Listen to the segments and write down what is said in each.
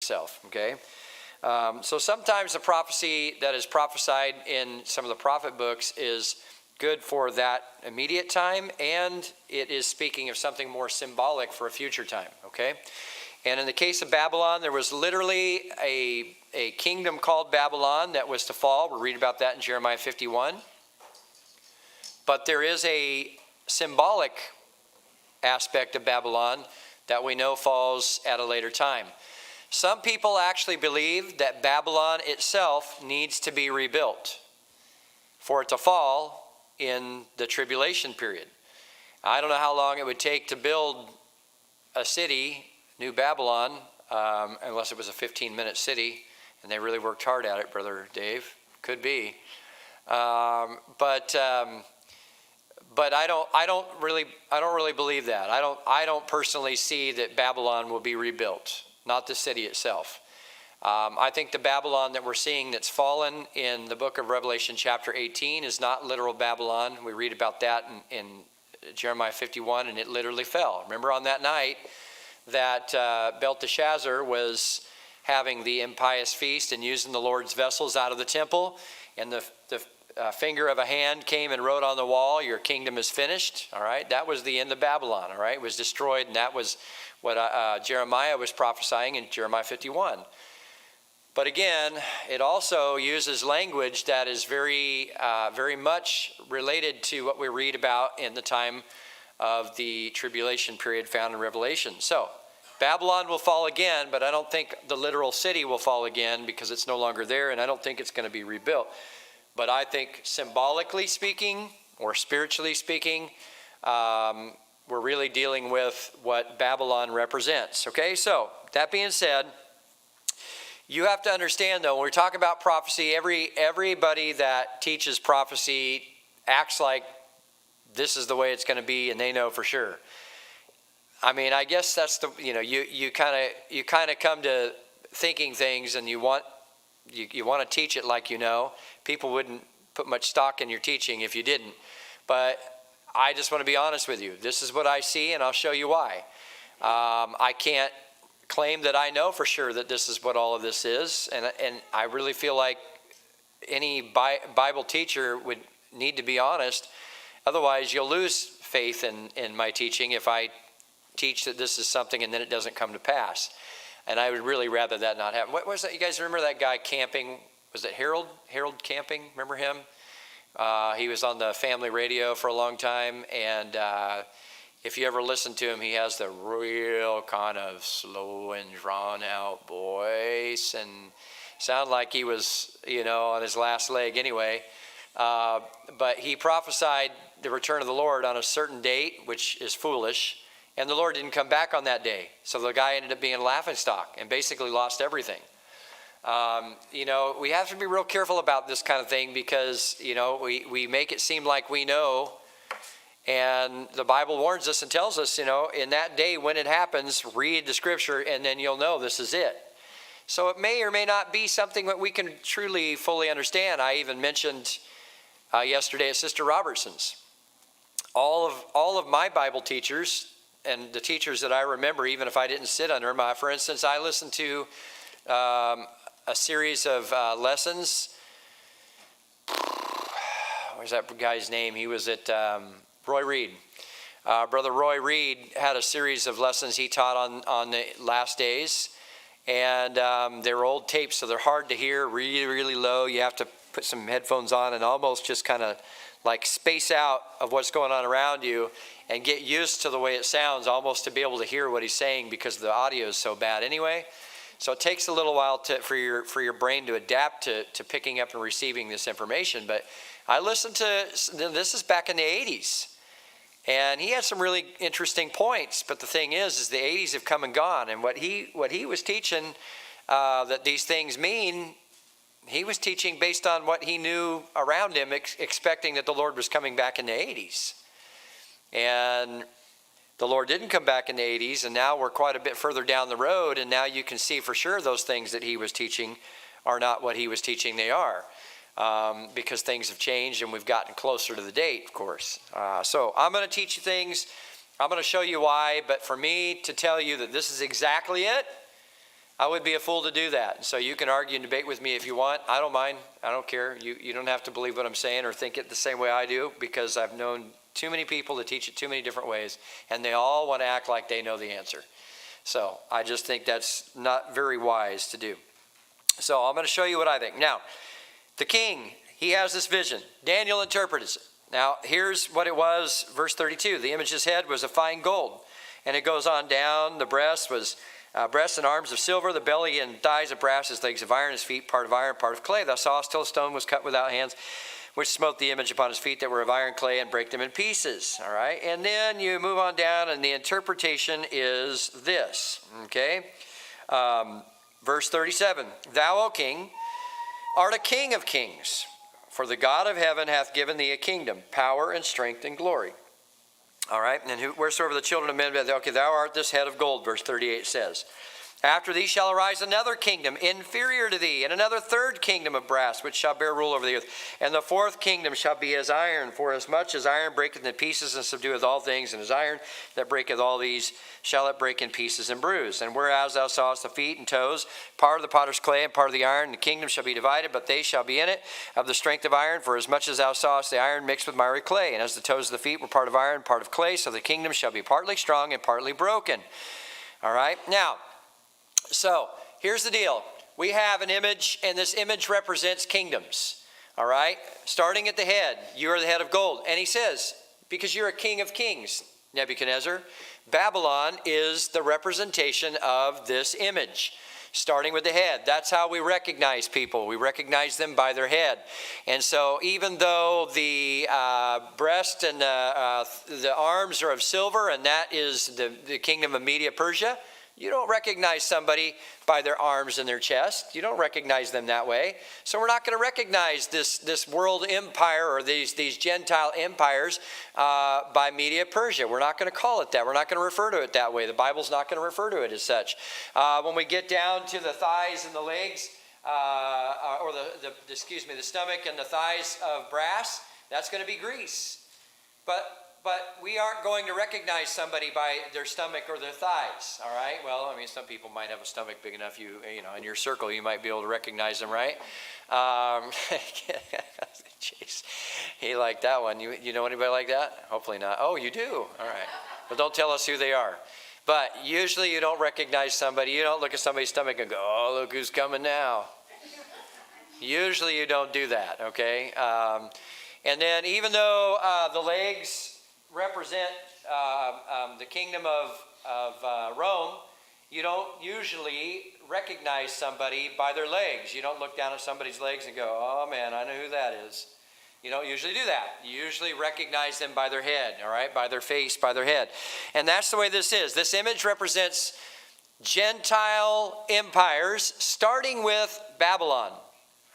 itself, okay? So sometimes the prophecy that is prophesied in some of the prophet books is good for that immediate time, and it is speaking of something more symbolic for a future time, okay? And in the case of Babylon, there was literally a kingdom called Babylon that was to fall. We'll read about that in Jeremiah 51. But there is a symbolic aspect of Babylon that we know falls at a later time. Some people actually believe that Babylon itself needs to be rebuilt for it to fall in the tribulation period. I don't know how long it would take to build a city, New Babylon, unless it was a 15-minute city, and they really worked hard at it, Brother Dave. Could be. But I don't really believe that. I don't personally see that Babylon will be rebuilt, not the city itself. I think the Babylon that we're seeing that's fallen in the book of Revelation chapter 18 is not literal Babylon. We read about that in Jeremiah 51, and it literally fell. Remember on that night that Belteshazzar was having the impious feast and using the Lord's vessels out of the temple, and the finger of a hand came and wrote on the wall, "Your kingdom is finished." All right, that was the end of Babylon. All right, it was destroyed, and that was what Jeremiah was prophesying in Jeremiah 51. But again, it also uses language that is very much related to what we read about in the time of the tribulation period found in Revelation. So Babylon will fall again, but I don't think the literal city will fall again because it's no longer there, and I don't think it's going to be rebuilt. But I think symbolically speaking, or spiritually speaking, we're really dealing with what Babylon represents. Okay, so that being said, you have to understand, though, when we talk about prophecy, everybody that teaches prophecy acts like this is the way it's going to be, and they know for sure. I mean, I guess that's the, you kind of come to thinking things, and you want to teach it like you know. People wouldn't put much stock in your teaching if you didn't. But I just want to be honest with you. This is what I see, and I'll show you why. I can't claim that I know for sure that this is what all of this is, and I really feel like any Bible teacher would need to be honest. Otherwise, you'll lose faith in my teaching if I teach that this is something and then it doesn't come to pass. And I would really rather that not happen. What was that? You guys remember that guy camping? Was it Harold Camping? Remember him? He was on the family radio for a long time. And if you ever listen to him, he has the real kind of slow and drawn out voice. And sounded like he was, on his last leg anyway. But he prophesied the return of the Lord on a certain date, which is foolish. And the Lord didn't come back on that day. So the guy ended up being a laughingstock and basically lost everything. We have to be real careful about this kind of thing because, we make it seem like we know. And the Bible warns us and tells us, in that day when it happens, read the scripture and then you'll know this is it. So it may or may not be something that we can truly fully understand. I even mentioned yesterday at Sister Robertson's. All of my Bible teachers and the teachers that I remember, even if I didn't sit under them, for instance, I listened to a series of lessons. Where's that guy's name? He was at Roy Reed. Brother Roy Reed had a series of lessons he taught on the last days. And they were old tapes, so they're hard to hear, really, really low. You have to put some headphones on and almost just kind of like space out of what's going on around you and get used to the way it sounds, almost to be able to hear what he's saying because the audio is so bad anyway. So it takes a little while for your brain to adapt to picking up and receiving this information. But I listened to, this is back in the 80s. And he had some really interesting points. But the thing is the 80s have come and gone. And what he was teaching that these things mean, he was teaching based on what he knew around him, expecting that the Lord was coming back in the 80s. And the Lord didn't come back in the 80s, and now we're quite a bit further down the road, and now you can see for sure those things that he was teaching are not what he was teaching they are, because things have changed and we've gotten closer to the date, of course. So I'm going to teach you things. I'm going to show you why, but for me to tell you that this is exactly it, I would be a fool to do that. So you can argue and debate with me if you want. I don't mind. I don't care. You don't have to believe what I'm saying or think it the same way I do, because I've known too many people to teach it too many different ways, and they all want to act like they know the answer. So I just think that's not very wise to do. So I'm going to show you what I think. Now, the king, he has this vision. Daniel interprets it. Now, here's what it was, verse 32. The image's head was of fine gold, and it goes on down. The breast was breasts and arms of silver, the belly and thighs of brass, his legs of iron, his feet part of iron, part of clay. Thou sawest till a stone was cut without hands, which smote the image upon his feet that were of iron, clay, and brake them in pieces. All right, and then you move on down, and the interpretation is this, okay? Verse 37, Thou, O king, art a king of kings, for the God of heaven hath given thee a kingdom, power and strength and glory. All right, and wheresoever the children of men, okay, thou art this head of gold, verse 38 says. After thee shall arise another kingdom inferior to thee, and another third kingdom of brass, which shall bear rule over the earth. And the fourth kingdom shall be as iron, for as much as iron breaketh in pieces and subdueth all things, and as iron that breaketh all these shall it break in pieces and bruise. And whereas thou sawest the feet and toes, part of the potter's clay and part of the iron, the kingdom shall be divided, but they shall be in it of the strength of iron, for as much as thou sawest the iron mixed with miry clay. And as the toes of the feet were part of iron, part of clay, so the kingdom shall be partly strong and partly broken. All right, now, so here's the deal. We have an image, and this image represents kingdoms. All right, starting at the head, you are the head of gold. And he says, because you're a king of kings, Nebuchadnezzar, Babylon is the representation of this image. Starting with the head. That's how we recognize people. We recognize them by their head. And so even though the breast and the arms are of silver, and that is the kingdom of Media Persia, you don't recognize somebody by their arms and their chest. You don't recognize them that way. So we're not going to recognize this world empire or these Gentile empires by Media Persia. We're not going to call it that. We're not going to refer to it that way. The Bible's not going to refer to it as such. When we get down to the thighs and the legs, or the stomach and the thighs of brass, that's going to be Greece. But we aren't going to recognize somebody by their stomach or their thighs, all right? Well, I mean, some people might have a stomach big enough, you know, in your circle, you might be able to recognize them, right? Jeez, he liked that one. You know anybody like that? Hopefully not. Oh, you do? All right. Well, don't tell us who they are. But usually you don't recognize somebody. You don't look at somebody's stomach and go, oh, look who's coming now. Usually you don't do that, okay? And then even though the legs represent the kingdom of Rome, you don't usually recognize somebody by their legs. You don't look down at somebody's legs and go, oh man, I know who that is. You don't usually do that. You usually recognize them by their head, all right? By their face, by their head. And that's the way this is. This image represents Gentile empires, starting with Babylon,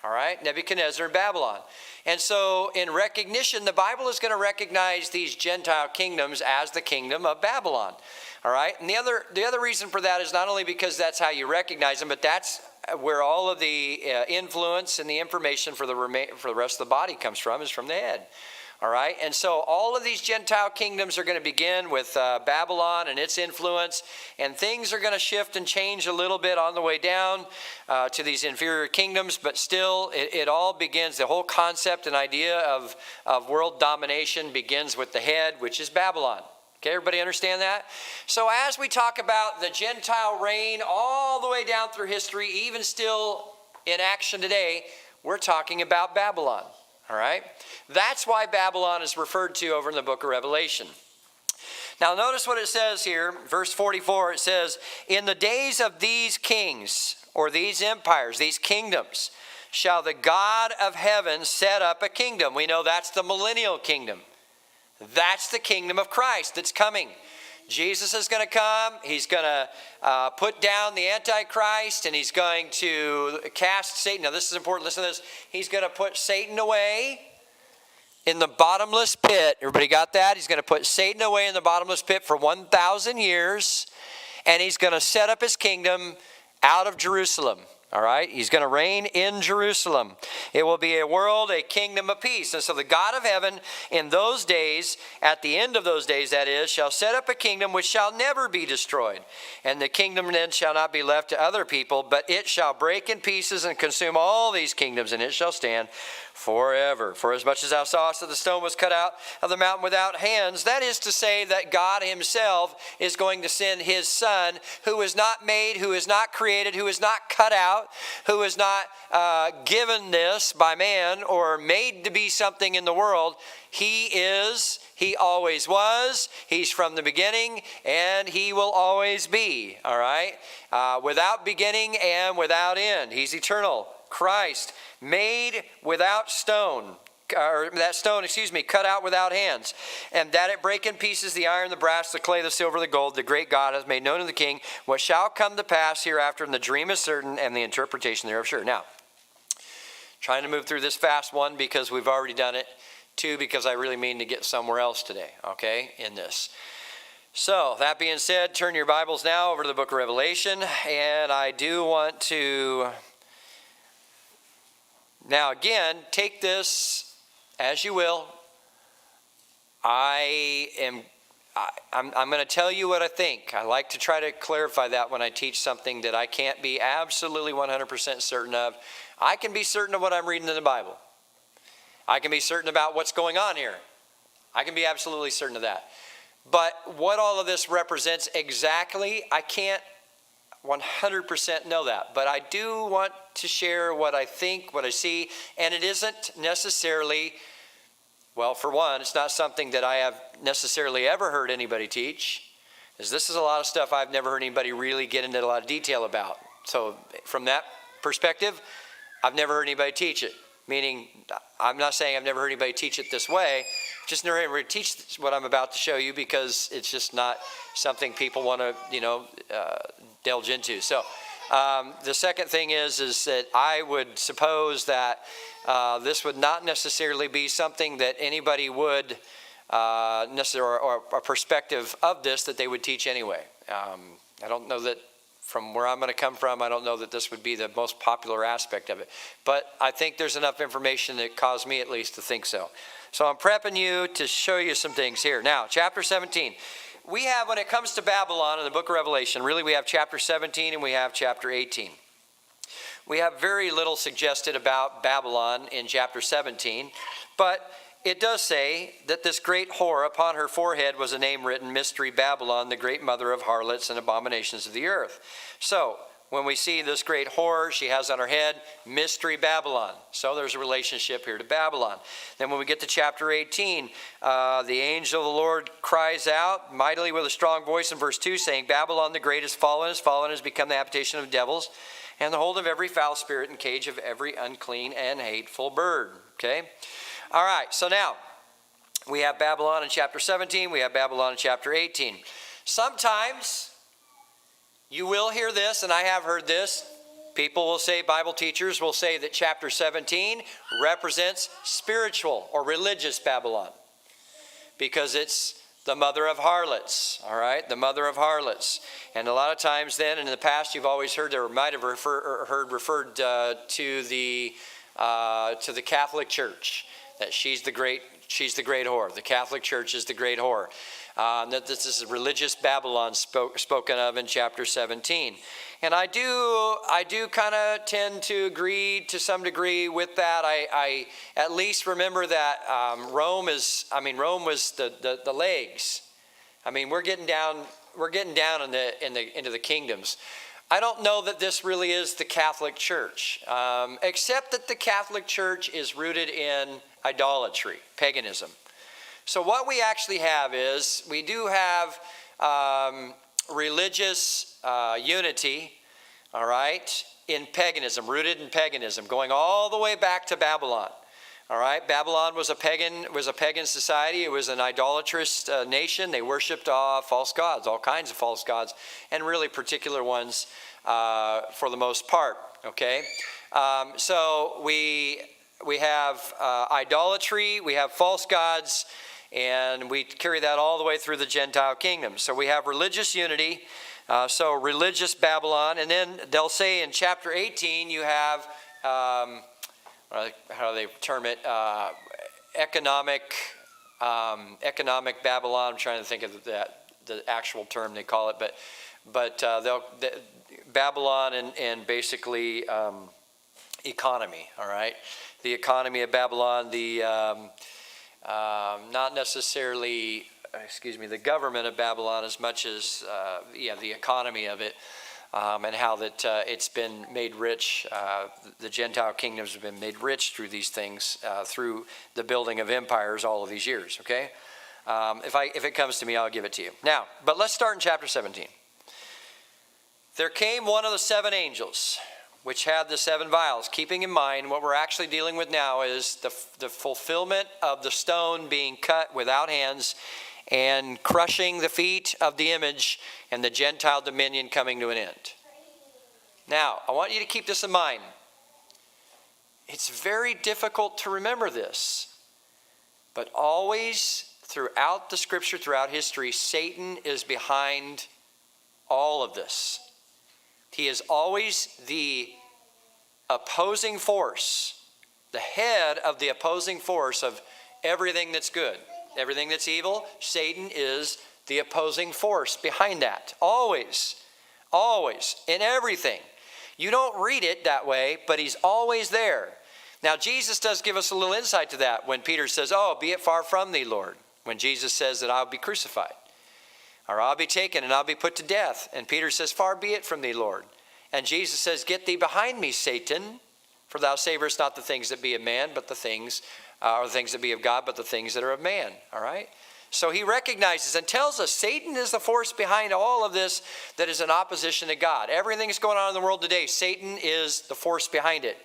all right? Nebuchadnezzar and Babylon. And so in recognition, the Bible is going to recognize these Gentile kingdoms as the kingdom of Babylon. All right? And the other reason for that is not only because that's how you recognize them, but that's where all of the influence and the information for the rest of the body comes from, is from the head. All right? And so all of these Gentile kingdoms are going to begin with Babylon and its influence, and things are going to shift and change a little bit on the way down to these inferior kingdoms, but still it all begins, the whole concept and idea of world domination begins with the head, which is Babylon. Okay, everybody understand that? So as we talk about the Gentile reign all the way down through history, even still in action today, we're talking about Babylon. All right? That's why Babylon is referred to over in the book of Revelation. Now notice what it says here, verse 44, it says, in the days of these kings, or these empires, these kingdoms, shall the God of heaven set up a kingdom. We know that's the millennial kingdom. That's the kingdom of Christ that's coming. Jesus is going to come. He's going to put down the Antichrist, and he's going to cast Satan. Now this is important. Listen to this. He's going to put Satan away in the bottomless pit. Everybody got that? He's going to put Satan away in the bottomless pit for 1,000 years, and he's going to set up his kingdom out of Jerusalem. All right, he's going to reign in Jerusalem. It will be a world, a kingdom of peace. And so the God of heaven in those days, at the end of those days that is, shall set up a kingdom which shall never be destroyed. And the kingdom then shall not be left to other people, but it shall break in pieces and consume all these kingdoms, and it shall stand forever. For as much as thou sawest that the stone was cut out of the mountain without hands, that is to say that God himself is going to send his son, who is not made, who is not created, who is not cut out, who is not given this by man or made to be something in the world. He is, he always was, he's from the beginning, and he will always be, all right? Without beginning and without end. He's eternal. Christ, made without stone, or that stone, cut out without hands, and that it break in pieces the iron, the brass, the clay, the silver, the gold, the great God has made known to the king what shall come to pass hereafter, and the dream is certain, and the interpretation thereof sure. Now, trying to move through this fast, one, because we've already done it, two, because I really mean to get somewhere else today, okay, in this. So, that being said, turn your Bibles now over to the book of Revelation, and I do want to... Now, again, take this as you will. I'm going to tell you what I think. I like to try to clarify that when I teach something that I can't be absolutely 100% certain of. I can be certain of what I'm reading in the Bible. I can be certain about what's going on here. I can be absolutely certain of that. But what all of this represents exactly, I can't 100% know that, but I do want to share what I think, what I see, and it isn't necessarily, well, for one, it's not something that I have necessarily ever heard anybody teach, as this is a lot of stuff I've never heard anybody really get into a lot of detail about. So from that perspective, I've never heard anybody teach it, meaning I'm not saying I've never heard anybody teach it this way, just never heard anybody teach what I'm about to show you, because it's just not something people want to, delve into. So the second thing is that I would suppose that this would not necessarily be something that anybody would necessarily, or a perspective of this that they would teach anyway. I don't know that from where I'm going to come from, I don't know that this would be the most popular aspect of it. But I think there's enough information that caused me at least to think so. So I'm prepping you to show you some things here. Now, chapter 17. We have, when it comes to Babylon in the book of Revelation, really we have chapter 17 and we have chapter 18. We have very little suggested about Babylon in chapter 17, but it does say that this great whore, upon her forehead was a name written, Mystery Babylon, the great mother of harlots and abominations of the earth. So, when we see this great whore, she has on her head, Mystery Babylon. So there's a relationship here to Babylon. Then when we get to chapter 18, the angel of the Lord cries out mightily with a strong voice in verse 2, saying, Babylon the great is fallen, has become the habitation of devils, and the hold of every foul spirit and cage of every unclean and hateful bird. Okay? All right, so now, we have Babylon in chapter 17, we have Babylon in chapter 18. Sometimes you will hear this, and I have heard this. People will say, Bible teachers will say that chapter 17 represents spiritual or religious Babylon, because it's the mother of harlots, all right? The mother of harlots. And a lot of times then, and in the past, you've always heard, or might have heard referred to the Catholic Church, that she's the great whore. The Catholic Church is the great whore. That this is religious Babylon spoken of in chapter 17. And I do kind of tend to agree to some degree with that. I at least remember that Rome was the legs. I mean, we're getting down into the kingdoms. I don't know that this really is the Catholic Church, except that the Catholic Church is rooted in idolatry, paganism. So what we actually have is, we do have religious unity, all right, in paganism, rooted in paganism, going all the way back to Babylon. All right, Babylon was a pagan society. It was an idolatrous nation. They worshipped false gods, all kinds of false gods, and really particular ones for the most part. Okay, so we have idolatry, we have false gods, and we carry that all the way through the Gentile kingdom. So we have religious unity. So religious Babylon. And then they'll say in chapter 18 you have, how do they term it, economic Babylon. I'm trying to think of the actual term they call it, but Babylon and basically economy. All right, the economy of Babylon, the not necessarily, the government of Babylon as much as the economy of it, and how that it's been made rich. The Gentile kingdoms have been made rich through these things, through the building of empires all of these years. Okay, if it comes to me, I'll give it to you. Now, but let's start in chapter 17. There came one of the seven angels, which had the seven vials. Keeping in mind, what we're actually dealing with now is the fulfillment of the stone being cut without hands and crushing the feet of the image and the Gentile dominion coming to an end. Now, I want you to keep this in mind. It's very difficult to remember this, but always throughout the scripture, throughout history, Satan is behind all of this. He is always the opposing force, the head of the opposing force of everything that's good. Everything that's evil, Satan is the opposing force behind that. Always, always, in everything. You don't read it that way, but he's always there. Now, Jesus does give us a little insight to that when Peter says, "Oh, be it far from thee, Lord," when Jesus says that I'll be crucified, or I'll be taken and I'll be put to death. And Peter says, "Far be it from thee, Lord." And Jesus says, "Get thee behind me, Satan, for thou savorest not the things that be of man, but the things or the things that be of God, but the things that are of man." All right? So he recognizes and tells us Satan is the force behind all of this that is in opposition to God. Everything that's going on in the world today, Satan is the force behind it.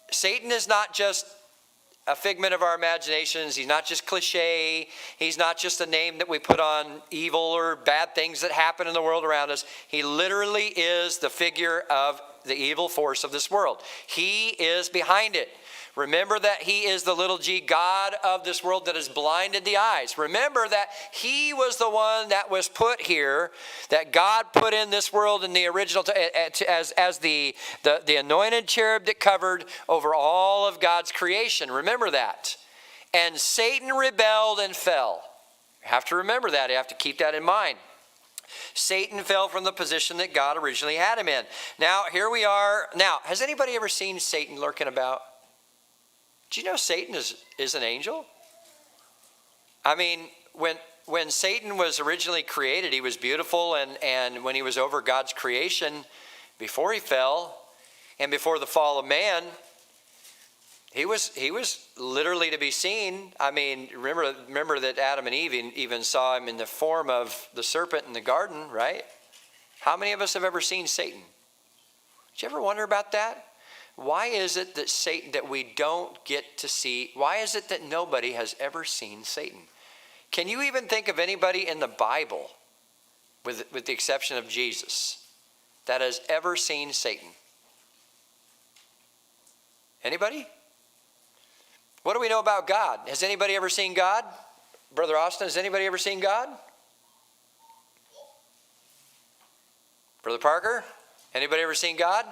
Satan is not just a figment of our imaginations. He's not just cliche. He's not just a name that we put on evil or bad things that happen in the world around us. He literally is the figure of the evil force of this world. He is behind it. Remember that he is the little g God of this world that has blinded the eyes. Remember that he was the one that was put here, that God put in this world in the original, as the anointed cherub that covered over all of God's creation. Remember that. And Satan rebelled and fell. You have to remember that. You have to keep that in mind. Satan fell from the position that God originally had him in. Now, here we are. Now, has anybody ever seen Satan lurking about? Do you know Satan is an angel? I mean, when Satan was originally created, he was beautiful, and when he was over God's creation, before he fell, and before the fall of man, he was literally to be seen. I mean, remember that Adam and Eve even saw him in the form of the serpent in the garden, right? How many of us have ever seen Satan? Did you ever wonder about that? Why is it that we don't get to see? Why is it that nobody has ever seen Satan? Can you even think of anybody in the Bible, with the exception of Jesus, that has ever seen Satan? Anybody? What do we know about God? Has anybody ever seen God? Brother Austin, has anybody ever seen God? Brother Parker, anybody ever seen God?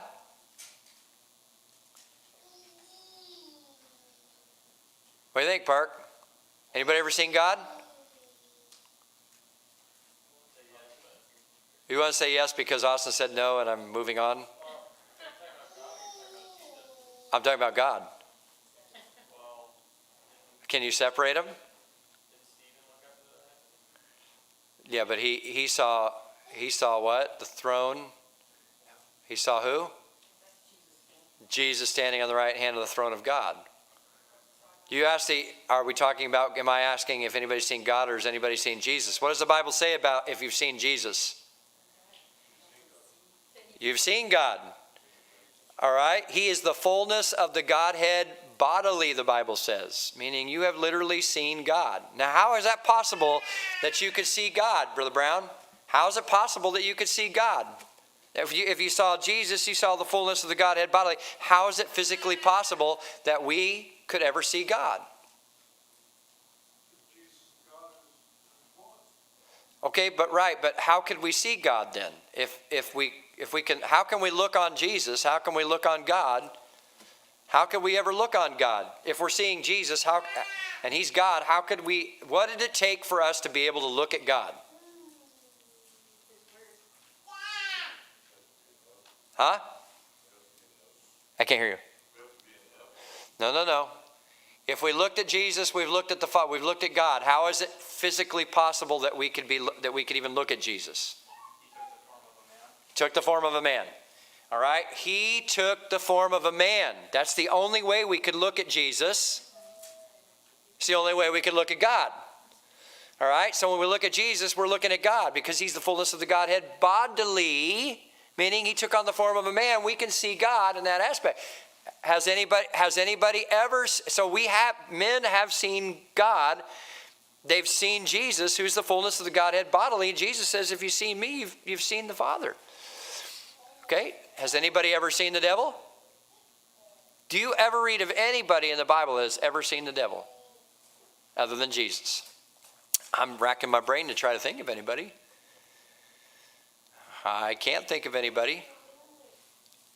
What do you think, Park? Anybody ever seen God? You want to say yes because Austin said no and I'm moving on? I'm talking about God. Can you separate them? Yeah, but he saw what? The throne. He saw who? Jesus standing on the right hand of the throne of God. You ask are we talking about, am I asking if anybody's seen God or has anybody seen Jesus? What does the Bible say about if you've seen Jesus? You've seen God. All right? He is the fullness of the Godhead bodily, the Bible says, meaning you have literally seen God. Now, how is that possible that you could see God, Brother Brown? How is it possible that you could see God? If you saw Jesus, you saw the fullness of the Godhead bodily. How is it physically possible that we could ever see God? Okay, but how could we see God then? If we can, how can we look on Jesus? How can we look on God? How could we ever look on God? If we're seeing Jesus, and he's God, how could we, what did it take for us to be able to look at God? Huh? I can't hear you. No. If we looked at Jesus, we've looked at the Father, we've looked at God. How is it physically possible that we could even look at Jesus? He took the form of a man. All right? He took the form of a man. That's the only way we could look at Jesus. It's the only way we could look at God. All right? So when we look at Jesus, we're looking at God because he's the fullness of the Godhead bodily, meaning he took on the form of a man. We can see God in that aspect. Has anybody ever, so men have seen God. They've seen Jesus, who's the fullness of the Godhead bodily. Jesus says, if you've seen me, you've seen the Father. Okay? Has anybody ever seen the devil? Do you ever read of anybody in the Bible that has ever seen the devil other than Jesus? I'm racking my brain to try to think of anybody. I can't think of anybody.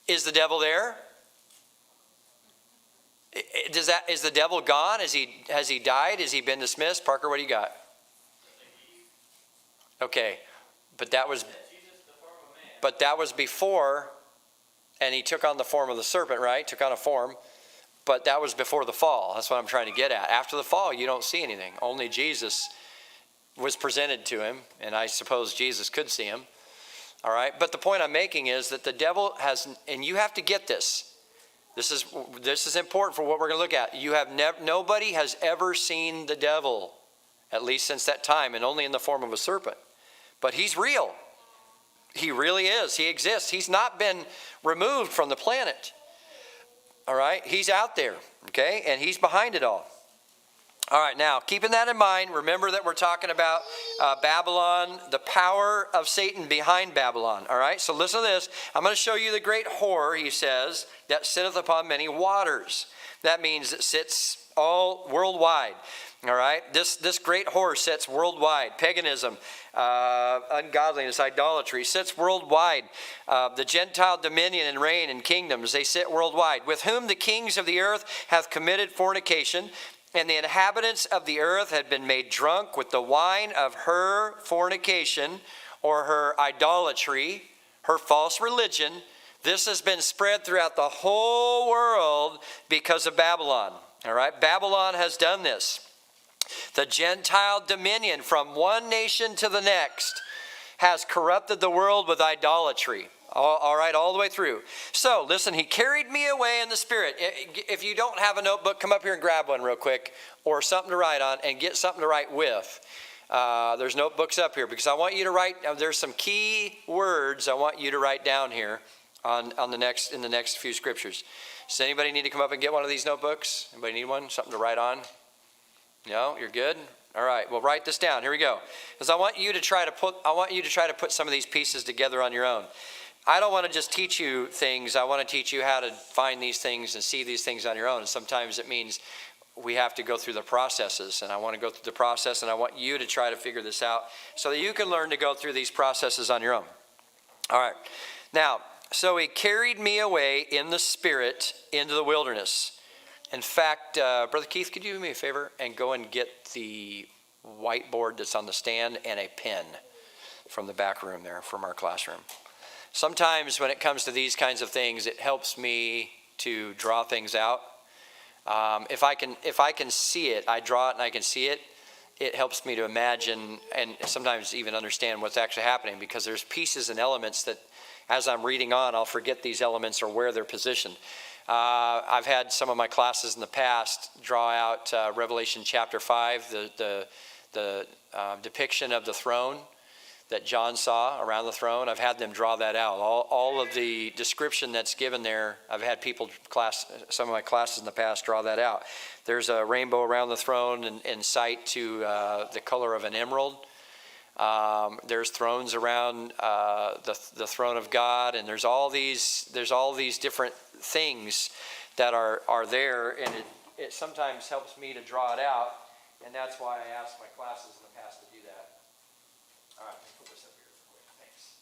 Is the devil there? Is the devil gone? Has he died? Has he been dismissed? Parker, what do you got? Okay, but that was before, and he took on the form of the serpent, right? Took on a form, but that was before the fall. That's what I'm trying to get at. After the fall, you don't see anything. Only Jesus was presented to him, and I suppose Jesus could see him. All right, but the point I'm making is that the devil has, and you have to get this. This is important for what we're going to look at. Nobody has ever seen the devil, at least since that time, and only in the form of a serpent. But he's real. He really is. He exists. He's not been removed from the planet. All right? He's out there, okay? And he's behind it all. All right, now, keeping that in mind, remember that we're talking about Babylon, the power of Satan behind Babylon. All right, so listen to this. I'm going to show you the great whore, he says, that sitteth upon many waters. That means it sits all worldwide. All right, this great whore sits worldwide. Paganism, ungodliness, idolatry sits worldwide. The Gentile dominion and reign and kingdoms, they sit worldwide. With whom the kings of the earth hath committed fornication, and the inhabitants of the earth had been made drunk with the wine of her fornication, or her idolatry, her false religion. This has been spread throughout the whole world because of Babylon. All right, Babylon has done this. The Gentile dominion from one nation to the next has corrupted the world with idolatry. All right, all the way through. So, listen, he carried me away in the Spirit. If you don't have a notebook, come up here and grab one real quick, or something to write on, and get something to write with. There's notebooks up here, because I want you to write, there's some key words I want you to write down here in the next few scriptures. Does anybody need to come up and get one of these notebooks? Anybody need one? Something to write on? No? You're good? All right, well, write this down. Here we go. Because I want you to try to put some of these pieces together on your own. I don't want to just teach you things. I want to teach you how to find these things and see these things on your own. And sometimes it means we have to go through the processes. And I want to go through the process, and I want you to try to figure this out so that you can learn to go through these processes on your own. All right. Now, so he carried me away in the Spirit into the wilderness. In fact, Brother Keith, could you do me a favor and go and get the whiteboard that's on the stand and a pen from the back room there, from our classroom. Sometimes when it comes to these kinds of things, it helps me to draw things out. If I can see it, I draw it and I can see it. It helps me to imagine and sometimes even understand what's actually happening, because there's pieces and elements that as I'm reading on, I'll forget these elements or where they're positioned. I've had some of my classes in the past draw out Revelation chapter 5, the depiction of the throne that John saw around the throne. I've had them draw that out. All of the description that's given there, I've had some of my classes in the past draw that out. There's a rainbow around the throne in sight to the color of an emerald. There's thrones around the throne of God, and there's all these different things that are there, and it sometimes helps me to draw it out, and that's why I ask my classes in the past to do that. All right, let me put this up here real quick. Thanks.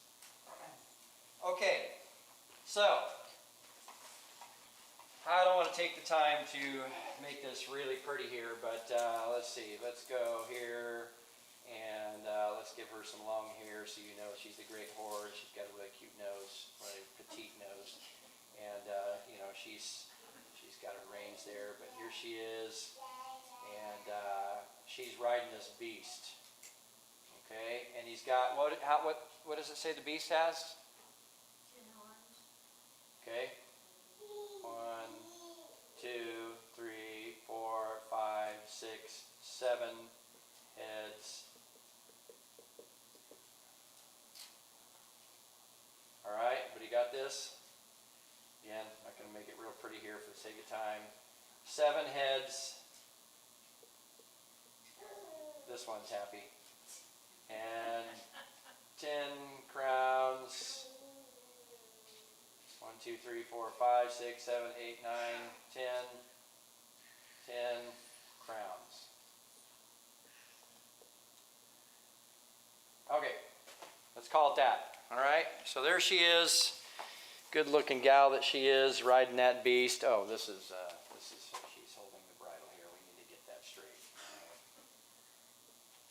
Okay, so I don't want to take the time to make this really pretty here, but let's see. Let's go here, and let's give her some long hair so you know she's a great horse. She's got a really cute nose, really petite nose, and she's got her reins there. But here she is, and she's riding this beast. Okay, and he's got what does it say the beast has? 10 horns. Okay. 1, 2, 3, 4, 5, 6, 7 heads. All right, everybody got this? Again, I'm not going to make it real pretty here for the sake of time. 7 heads. This one's happy. And 10 crowns. 1, 2, 3, 4, 5, 6, 7, 8, 9, 10. 10 crowns. Okay, let's call it that. All right, so there she is. Good-looking gal that she is, riding that beast. Oh, this is she's holding the bridle here. We need to get that straight.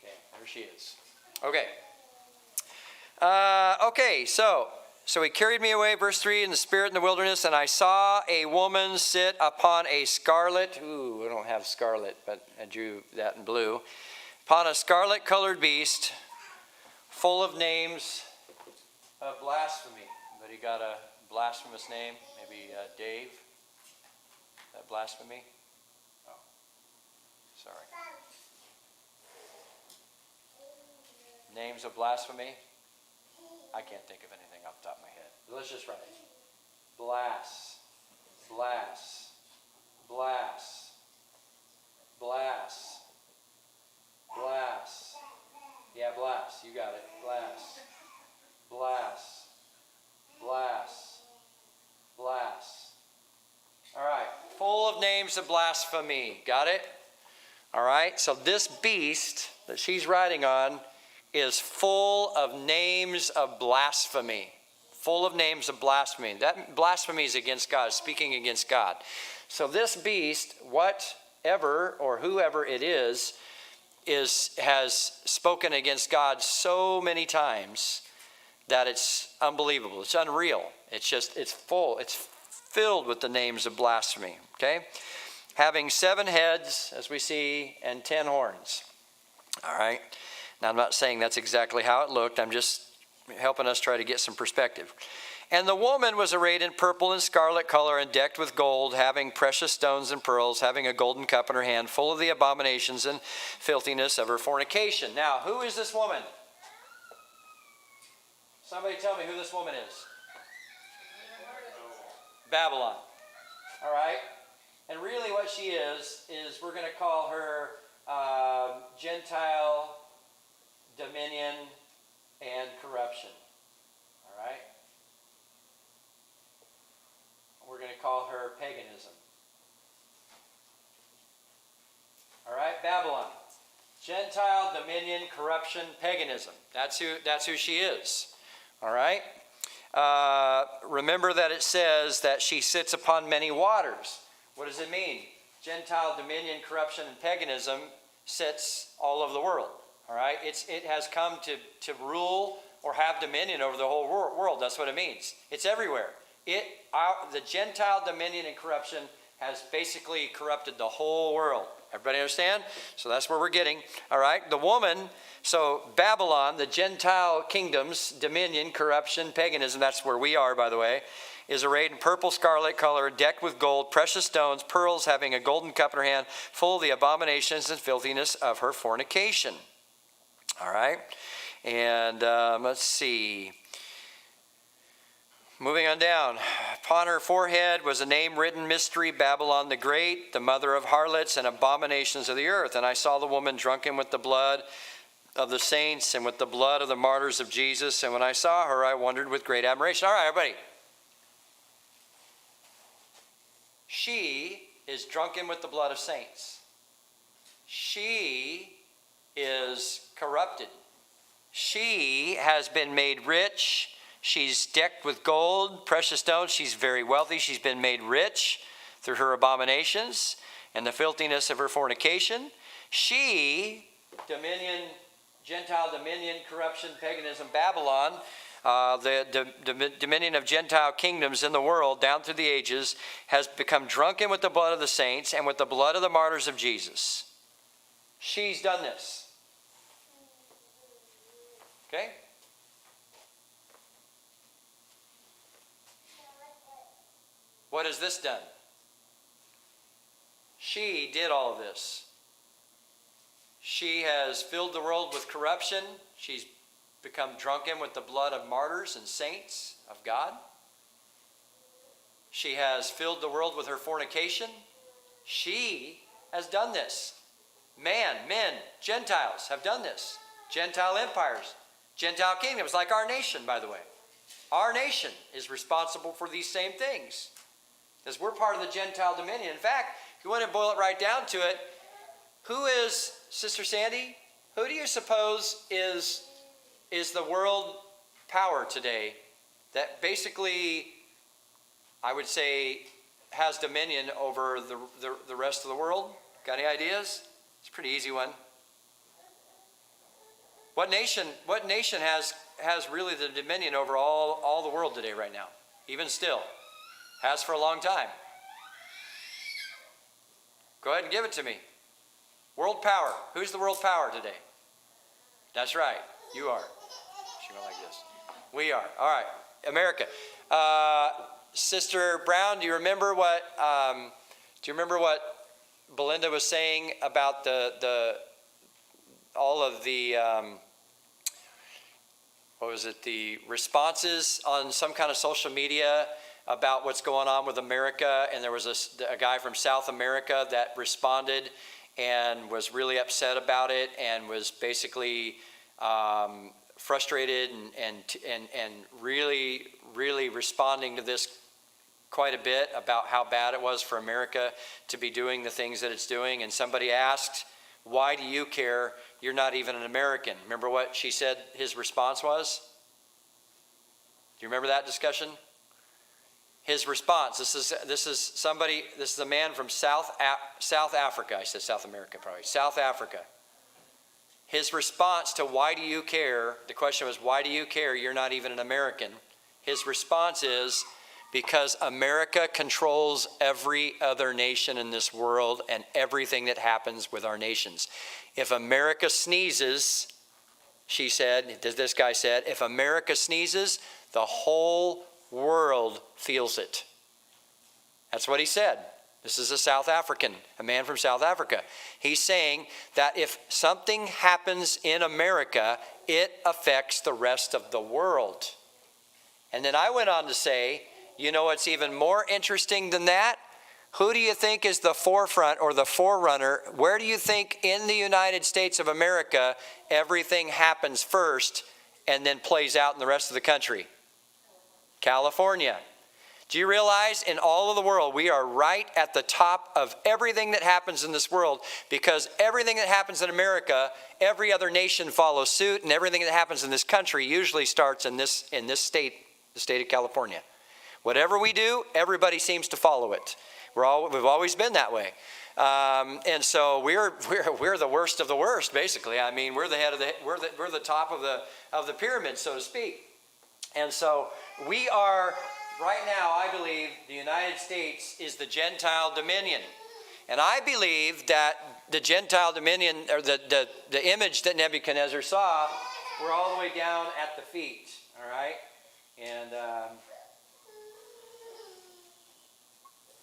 Okay, there she is. Okay. Okay, so he carried me away, verse 3, in the spirit in the wilderness, and I saw a woman sit upon a scarlet. Ooh, I don't have scarlet, but I drew that in blue. Upon a scarlet-colored beast, full of names of blasphemy. But he got a blasphemous name, maybe Dave. That blasphemy? Oh, sorry. Names of blasphemy? I can't think of anything off the top of my head. Let's just write it. Blas. Blas. Blas. Blas. Blas. Yeah, Blas. You got it. Blas. Blas. Blas. Blas. All right. Full of names of blasphemy. Got it? All right. So this beast that she's riding on is full of names of blasphemy. Full of names of blasphemy. That blasphemy is against God, speaking against God. So this beast, whatever or whoever it is has spoken against God so many times that it's unbelievable. It's unreal. It's filled with the names of blasphemy. Okay? Having 7 heads, as we see, and 10 horns. All right? Now, I'm not saying that's exactly how it looked. I'm just helping us try to get some perspective. And the woman was arrayed in purple and scarlet color and decked with gold, having precious stones and pearls, having a golden cup in her hand, full of the abominations and filthiness of her fornication. Now, who is this woman? Somebody tell me who this woman is. Babylon. All right? And really what she is we're going to call her Gentile dominion and corruption. All right? We're going to call her paganism. All right? Babylon. Gentile dominion, corruption, paganism. That's who she is. All right? Remember that it says that she sits upon many waters. What does it mean? Gentile dominion, corruption, and paganism sits all over the world. All right? It has come to rule or have dominion over the whole world. That's what it means. It's everywhere. The Gentile dominion and corruption has basically corrupted the whole world. Everybody understand? So that's where we're getting. All right? The woman, so Babylon, the Gentile kingdoms, dominion, corruption, paganism, that's where we are, by the way, is arrayed in purple scarlet color, decked with gold, precious stones, pearls, having a golden cup in her hand, full of the abominations and filthiness of her fornication. All right? And let's see. Moving on down. Upon her forehead was a name written, Mystery, Babylon the Great, the mother of harlots and abominations of the earth. And I saw the woman drunken with the blood of the saints and with the blood of the martyrs of Jesus. And when I saw her, I wondered with great admiration. All right, everybody. She is drunken with the blood of saints. She is corrupted. She has been made rich. She's decked with gold, precious stones. She's very wealthy. She's been made rich through her abominations and the filthiness of her fornication. She, dominion, Gentile dominion, corruption, paganism, Babylon, the dominion of Gentile kingdoms in the world down through the ages, has become drunken with the blood of the saints and with the blood of the martyrs of Jesus. She's done this. Okay? What has this done? She did all of this. She has filled the world with corruption. She's become drunken with the blood of martyrs and saints of God. She has filled the world with her fornication. She has done this. Men, Gentiles have done this. Gentile empires, Gentile kingdoms, like our nation, by the way. Our nation is responsible for these same things, because we're part of the Gentile dominion. In fact, if you want to boil it right down to it, who is, Sister Sandy, who do you suppose is the world power today that basically, I would say, has dominion over the rest of the world? Got any ideas? It's a pretty easy one. What nation has really the dominion over all the world today right now? Even still. Has for a long time. Go ahead and give it to me. World power. Who's the world power today? That's right. You are. She went like this. We are. All right. America. Sister Brown, do you remember what Belinda was saying about all of the the responses on some kind of social media about what's going on with America? And there was a guy from South America that responded and was really upset about it and was basically frustrated and really responding to this quite a bit about how bad it was for America to be doing the things that it's doing. And somebody asked, "Why do you care? You're not even an American." Remember what she said his response was? Do you remember that discussion? His response, this is a man from South Africa. I said South America probably. South Africa. His response to "why do you care?" The question was, "Why do you care? You're not even an American." His response is, "Because America controls every other nation in this world and everything that happens with our nations. If America sneezes," this guy said, "if America sneezes, the whole world feels it." That's what he said. This is a man from South Africa. He's saying that if something happens in America, it affects the rest of the world. And then I went on to say, you know what's even more interesting than that? Who do you think is the forefront or the forerunner? Where do you think in the United States of America everything happens first and then plays out in the rest of the country? California. Do you realize in all of the world we are right at the top of everything that happens in this world, because everything that happens in America, every other nation follows suit, and everything that happens in this country usually starts in this state, the state of California. Whatever we do, everybody seems to follow it. We've always been that way. And so we're the worst of the worst, basically. I mean, we're the top of the pyramid, so to speak. And so we are, right now, I believe the United States is the Gentile dominion. And I believe that the Gentile dominion, or the image that Nebuchadnezzar saw, we're all the way down at the feet, all right? And,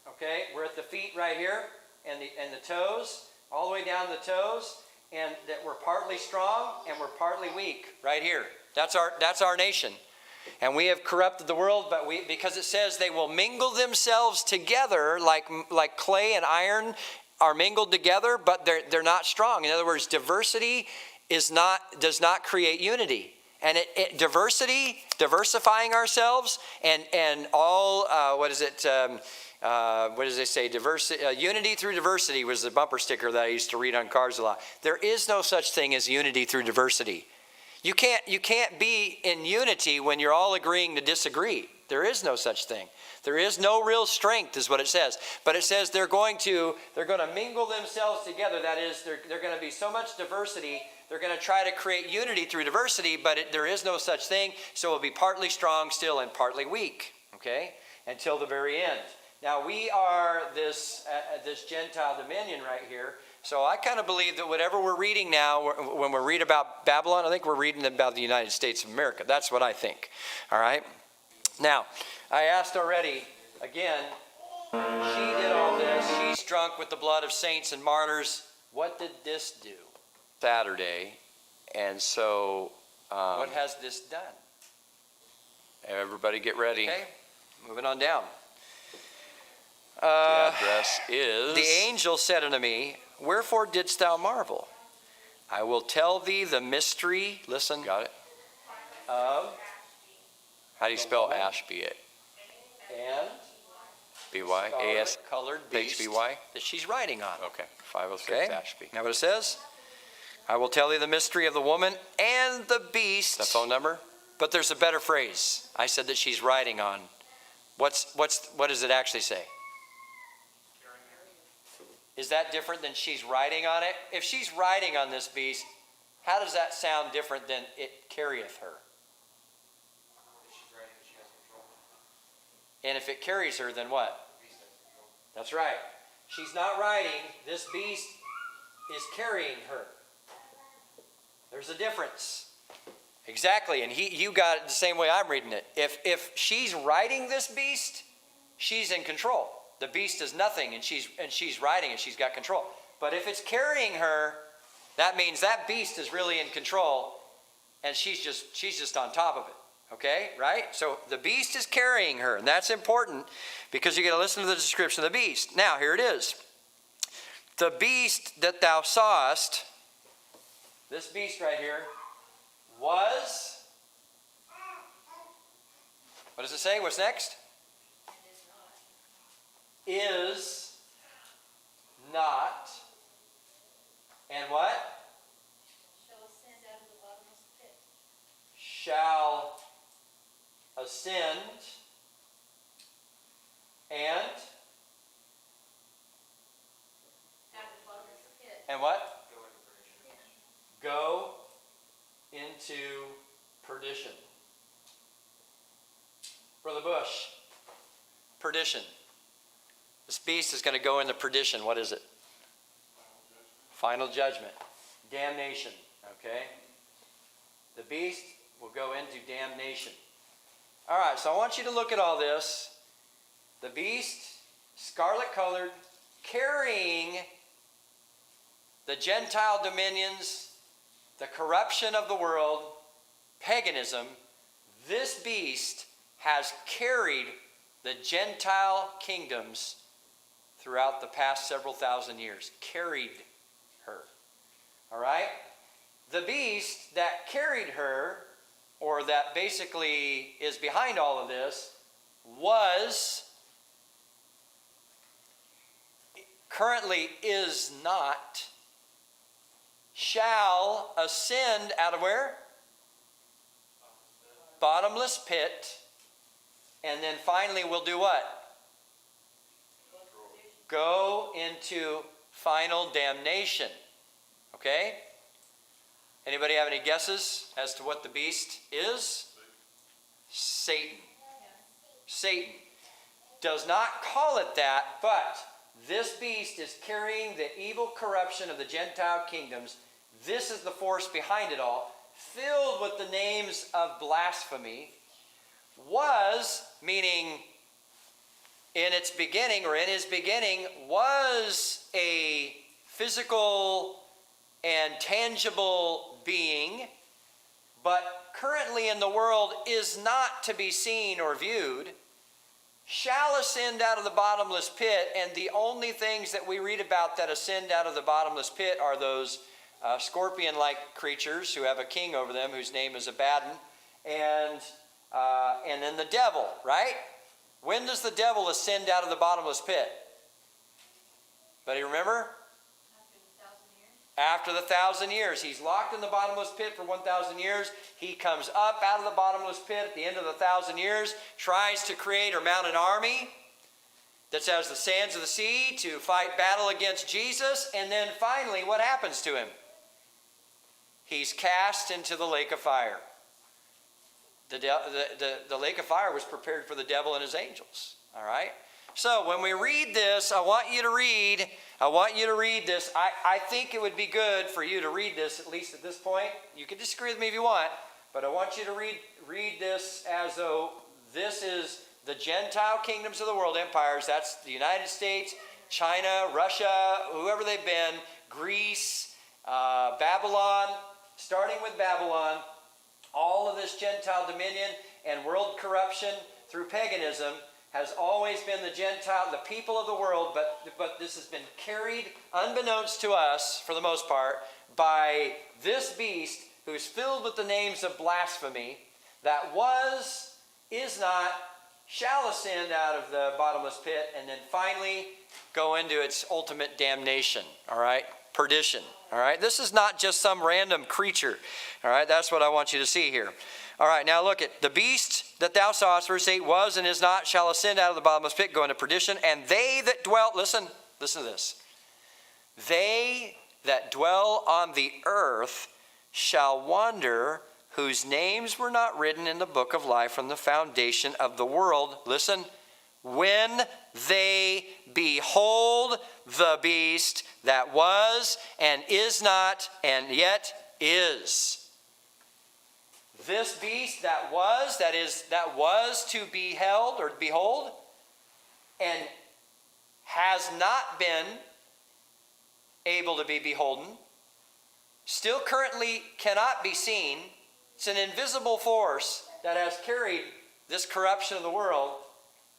okay, we're at the feet right here, and the toes, all the way down the toes, and that we're partly strong and we're partly weak right here. That's our nation. And we have corrupted the world, but because it says they will mingle themselves together like clay and iron are mingled together, but they're not strong. In other words, diversity does not create unity. And diversifying ourselves and all, what does they say? Unity through diversity was the bumper sticker that I used to read on cars a lot. There is no such thing as unity through diversity. You can't be in unity when you're all agreeing to disagree. There is no such thing. There is no real strength, is what it says. But it says they're going to mingle themselves together. That is, they're going to be so much diversity. They're going to try to create unity through diversity, but there is no such thing. So it'll be partly strong still and partly weak, okay, until the very end. Now we are this Gentile dominion right here. So I kind of believe that whatever we're reading now, when we read about Babylon, I think we're reading about the United States of America. That's what I think. All right? Now, I asked already, again, she did all this. She's drunk with the blood of saints and martyrs. What did this do? Saturday. And so, what has this done? Everybody get ready. Okay, moving on down. The address is... The angel said unto me, wherefore didst thou marvel? I will tell thee the mystery. Listen. Got it? Of... How do you spell Ashby? And? B-Y? A-S? Colored beast. H-B-Y? That she's riding on. Okay. 506 Ashby. Now what it says? I will tell thee the mystery of the woman and the beast. The phone number? But there's a better phrase. I said that she's riding on. What does it actually say? Is that different than she's riding on it? If she's riding on this beast, how does that sound different than it carrieth her? And if it carries her, then what? That's right. She's not riding. This beast is carrying her. There's a difference. Exactly. And you got it the same way I'm reading it. If she's riding this beast, she's in control. The beast is nothing, and she's riding it. She's got control. But if it's carrying her, that means that beast is really in control, and she's just on top of it. Okay, right? So the beast is carrying her, and that's important because you got to listen to the description of the beast. Now, here it is. The beast that thou sawest, this beast right here, was, what does it say? What's next? Is not, and what? Shall ascend and what? Go into perdition. Brother Bush, perdition. This beast is going to go into perdition. What is it? Final judgment. Damnation. Okay? The beast will go into damnation. All right, so I want you to look at all this. The beast, scarlet colored, carrying the Gentile dominions, the corruption of the world, paganism. This beast has carried the Gentile kingdoms throughout the past several thousand years. Carried her. All right? The beast that carried her, or that basically is behind all of this, currently is not, shall ascend out of where? Bottomless pit. And then finally will do what? Go into final damnation. Okay? Anybody have any guesses as to what the beast is? Satan. Satan. Does not call it that, but this beast is carrying the evil corruption of the Gentile kingdoms. This is the force behind it all, filled with the names of blasphemy. Was, meaning in its beginning, or in his beginning, was a physical and tangible being, but currently in the world is not to be seen or viewed, shall ascend out of the bottomless pit. And the only things that we read about that ascend out of the bottomless pit are those scorpion-like creatures who have a king over them whose name is Abaddon, and then the devil, right? When does the devil ascend out of the bottomless pit? Anybody remember? After the 1,000 years, he's locked in the bottomless pit for 1,000 years. He comes up out of the bottomless pit at the end of the 1,000 years, tries to create or mount an army that's as the sands of the sea to fight battle against Jesus. And then finally, what happens to him? He's cast into the lake of fire. The lake of fire was prepared for the devil and his angels. All right? So when we read this, I want you to read this. I think it would be good for you to read this, at least at this point. You can disagree with me if you want, but I want you to read this as though this is the Gentile kingdoms of the world, empires. That's the United States, China, Russia, whoever they've been, Greece, Babylon, starting with Babylon, all of this Gentile dominion and world corruption through paganism has always been the Gentile, the people of the world, but this has been carried, unbeknownst to us, for the most part, by this beast who's filled with the names of blasphemy, that was, is not, shall ascend out of the bottomless pit, and then finally go into its ultimate damnation, all right? Perdition, all right? This is not just some random creature, all right? That's what I want you to see here. All right, now look at the beast that thou sawest, verse 8, was and is not, shall ascend out of the bottomless pit, go into perdition, and they that dwelt, listen to this, they that dwell on the earth shall wonder, whose names were not written in the book of life from the foundation of the world, listen, when they behold the beast that was and is not and yet is. This beast that was to be held or behold, and has not been able to be beholden, still currently cannot be seen. It's an invisible force that has carried this corruption of the world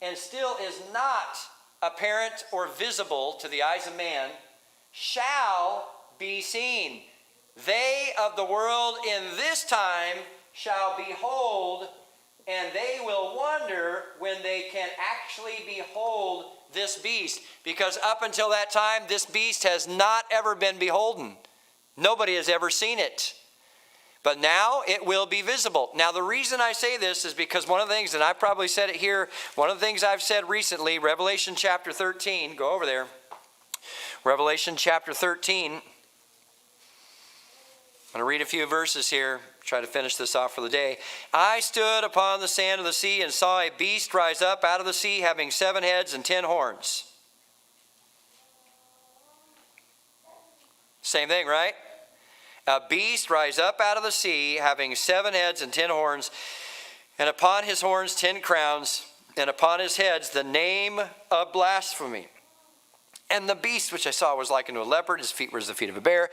and still is not apparent or visible to the eyes of man, shall be seen. They of the world in this time shall behold, and they will wonder when they can actually behold this beast. Because up until that time, this beast has not ever been beholden. Nobody has ever seen it. But now it will be visible. Now the reason I say this is because one of the things, and I probably said it here, one of the things I've said recently, Revelation chapter 13, go over there. Revelation chapter 13. I'm going to read a few verses here. Try to finish this off for the day. I stood upon the sand of the sea and saw a beast rise up out of the sea, having 7 heads and 10 horns. Same thing, right? A beast rise up out of the sea, having 7 heads and 10 horns, and upon his horns 10 crowns, and upon his heads the name of blasphemy. And the beast which I saw was like unto a leopard. His feet were as the feet of a bear.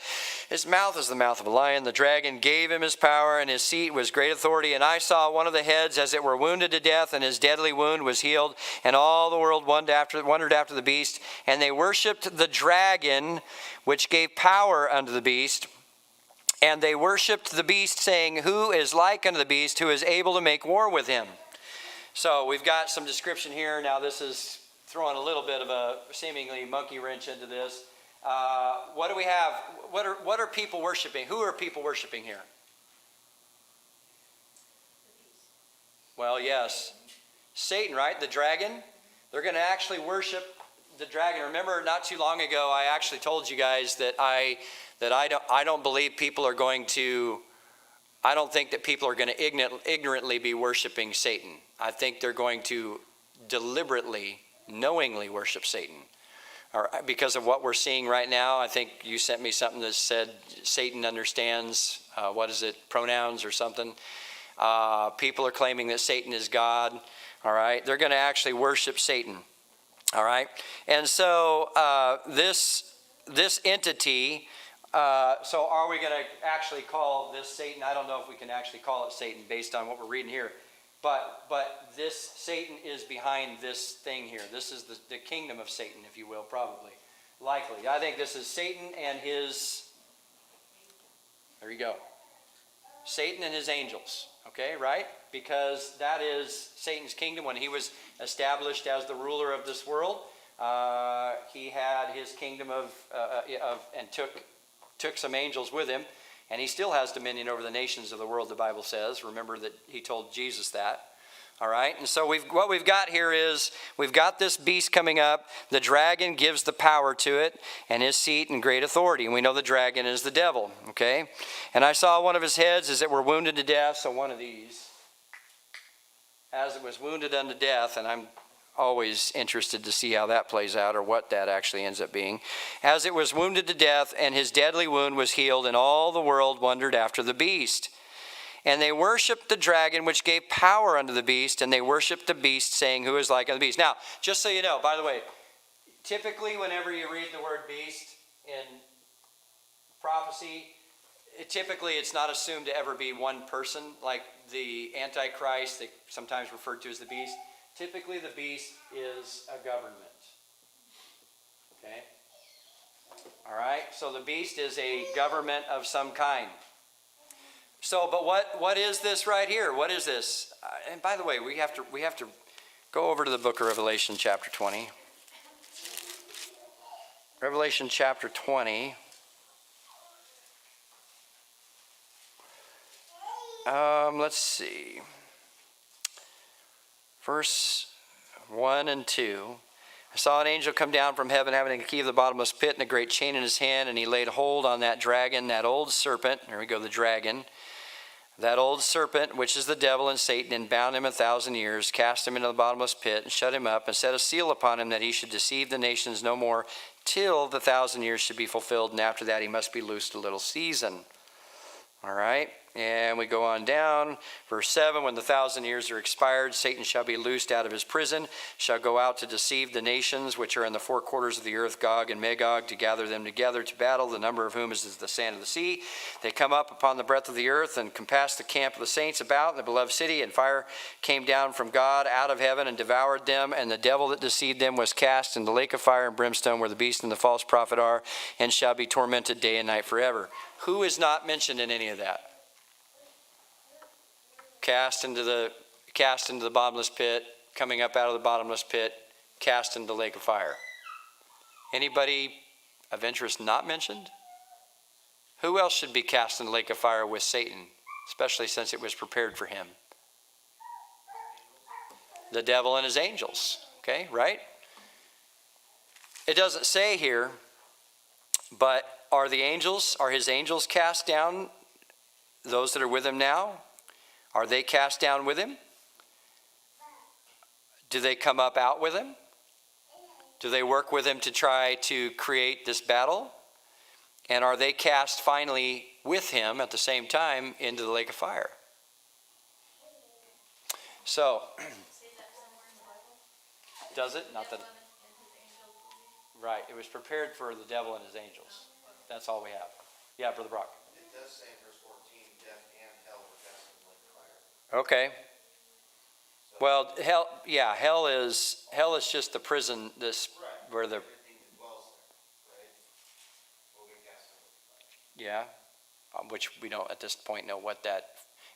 His mouth is the mouth of a lion. The dragon gave him his power, and his seat was great authority. And I saw one of the heads as it were wounded to death, and his deadly wound was healed. And all the world wondered after the beast. And they worshipped the dragon, which gave power unto the beast. And they worshipped the beast, saying, Who is like unto the beast, who is able to make war with him? So we've got some description here. Now this is throwing a little bit of a seemingly monkey wrench into this. What do we have? What are people worshiping? Who are people worshiping here? Well, yes. Satan, right? The dragon. They're going to actually worship the dragon. Remember, not too long ago, I actually told you guys that I don't believe people are going to, I don't think that people are going to ignorantly be worshiping Satan. I think they're going to deliberately, knowingly worship Satan. Because of what we're seeing right now. I think you sent me something that said Satan understands, pronouns or something. People are claiming that Satan is God. All right. They're going to actually worship Satan. All right. And so this entity, so are we going to actually call this Satan? I don't know if we can actually call it Satan based on what we're reading here. But this Satan is behind this thing here. This is the kingdom of Satan, if you will, probably. Likely. I think this is Satan and his, there you go. Satan and his angels. Okay, right? Because that is Satan's kingdom. When he was established as the ruler of this world, he had his kingdom and took took some angels with him, and he still has dominion over the nations of the world, the Bible says. Remember that he told Jesus that. All right, and so what we've got here is we've got this beast coming up. The dragon gives the power to it and his seat and great authority. And we know the dragon is the devil, okay? And I saw one of his heads as it were wounded to death, so one of these, as it was wounded unto death, and I'm always interested to see how that plays out or what that actually ends up being. As it was wounded to death, and his deadly wound was healed, and all the world wondered after the beast. And they worshiped the dragon, which gave power unto the beast, and they worshiped the beast, saying, Who is like unto the beast? Now, just so you know, by the way, typically whenever you read the word beast in prophecy, typically it's not assumed to ever be one person, like the Antichrist, they sometimes referred to as the beast. Typically the beast is a government. Okay? All right? So the beast is a government of some kind. So, but what is this right here? What is this? And by the way, we have to go over to the book of Revelation chapter 20. Revelation chapter 20. Let's see. Verse 1 and 2. I saw an angel come down from heaven having a key of the bottomless pit and a great chain in his hand, and he laid hold on that dragon, that old serpent. There we go, the dragon. That old serpent, which is the devil and Satan, and bound him 1,000 years, cast him into the bottomless pit, and shut him up, and set a seal upon him that he should deceive the nations no more, till the 1,000 years should be fulfilled, and after that he must be loosed a little season. All right, and we go on down. Verse 7, when the 1,000 years are expired, Satan shall be loosed out of his prison, shall go out to deceive the nations which are in the four quarters of the earth, Gog and Magog, to gather them together to battle, the number of whom is as the sand of the sea. They come up upon the breadth of the earth and compass the camp of the saints about in the beloved city, and fire came down from God out of heaven and devoured them, and the devil that deceived them was cast in the lake of fire and brimstone, where the beast and the false prophet are, and shall be tormented day and night forever. Who is not mentioned in any of that? Cast into the bottomless pit, coming up out of the bottomless pit, cast into the lake of fire. Anybody of interest not mentioned? Who else should be cast in the lake of fire with Satan, especially since it was prepared for him? The devil and his angels. Okay, right? It doesn't say here, but are his angels cast down, those that are with him now? Are they cast down with him? Do they come up out with him? Do they work with him to try to create this battle? And are they cast finally with him at the same time into the lake of fire? So, does it? Not that. Right, it was prepared for the devil and his angels. That's all we have. Yeah, Brother Brock. It does say in verse 14, death and hell were cast in the lake of fire. Okay. Well, hell is just the prison. Where the everything that dwells there, right? Will get cast in the lake of fire. which we don't at this point know what that.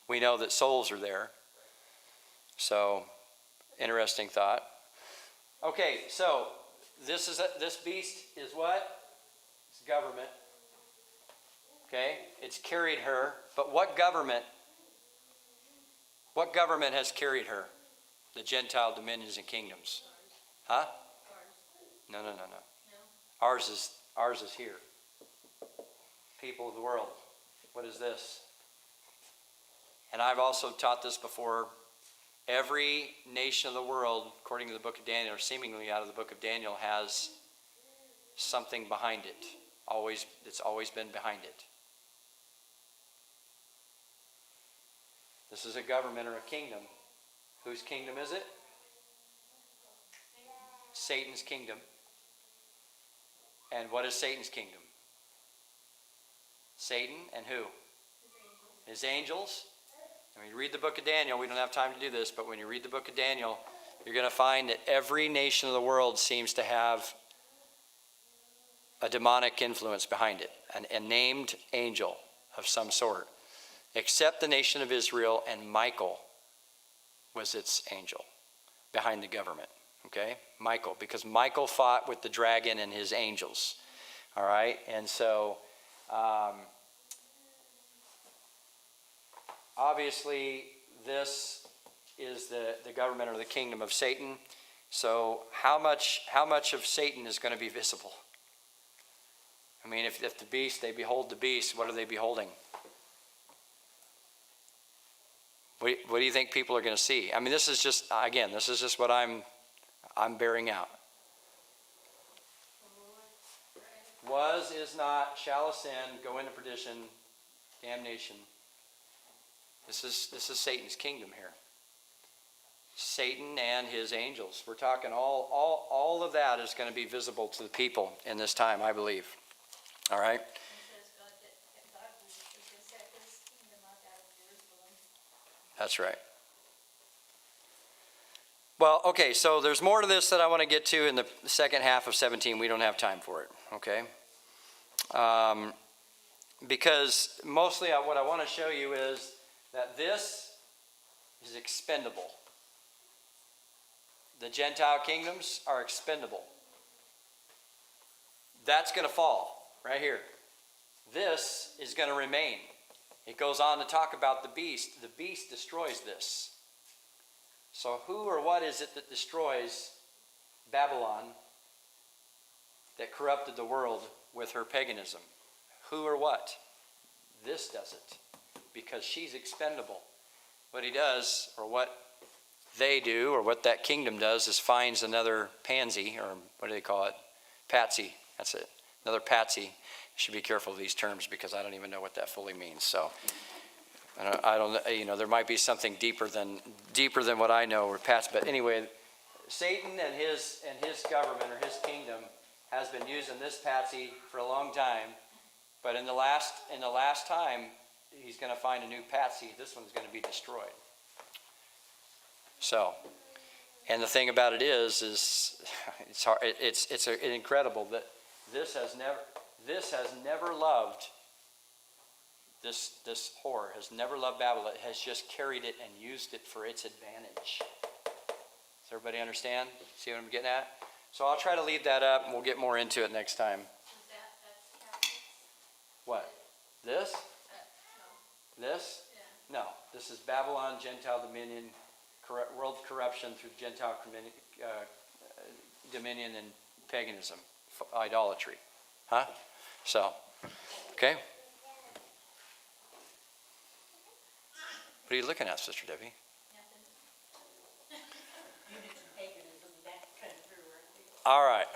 We know that souls are there. So, interesting thought. Okay, so this beast is what? It's government. Okay, it's carried her, but what government has carried her? The Gentile dominions and kingdoms. Huh? No. Ours is here. People of the world. What is this? And I've also taught this before. Every nation of the world, according to the book of Daniel, or seemingly out of the book of Daniel, has something behind it. It's always been behind it. This is a government or a kingdom. Whose kingdom is it? Satan's kingdom. And what is Satan's kingdom? Satan and who? His angels. And when you read the book of Daniel, we don't have time to do this, but when you read the book of Daniel, you're going to find that every nation of the world seems to have a demonic influence behind it, a named angel of some sort, except the nation of Israel, and Michael was its angel behind the government. Okay? Michael, because Michael fought with the dragon and his angels. All right? And so Obviously, this is the government or the kingdom of Satan. So how much of Satan is going to be visible? I mean, if the beast, they behold the beast, what are they beholding? What do you think people are going to see? I mean, this is just what I'm bearing out. Was, is not, shall ascend, go into perdition, damnation. This is Satan's kingdom here. Satan and his angels. We're talking all of that is going to be visible to the people in this time, I believe. All right? It says God was to set his kingdom up out of Jerusalem. That's right. Well, okay, so there's more to this that I want to get to in the second half of 17. We don't have time for it, okay? Because mostly what I want to show you is that this is expendable. The Gentile kingdoms are expendable. That's going to fall right here. This is going to remain. It goes on to talk about the beast. The beast destroys this. So who or what is it that destroys Babylon, that corrupted the world with her paganism? Who or what? This does it, because she's expendable. What he does, or what they do, or what that kingdom does, is finds another pansy, or what do they call it? Patsy. That's it. Another patsy. Should be careful of these terms because I don't even know what that fully means. So I don't. There might be something deeper than what I know or Pat's. But anyway, Satan and his government or his kingdom has been using this patsy for a long time. But in the last time, he's going to find a new patsy. This one's going to be destroyed. So, and the thing about it is it's hard. It's incredible that this has never loved. This whore has never loved Babylon. It has just carried it and used it for its advantage. Does everybody understand? See what I'm getting at? So I'll try to leave that up, and we'll get more into it next time. That's Catholics? What? This? No. This? Yeah. No. This is Babylon, Gentile dominion, world corruption through Gentile dominion and paganism, idolatry. Huh? So, okay. What are you looking at, Sister Debbie? Nothing. All right.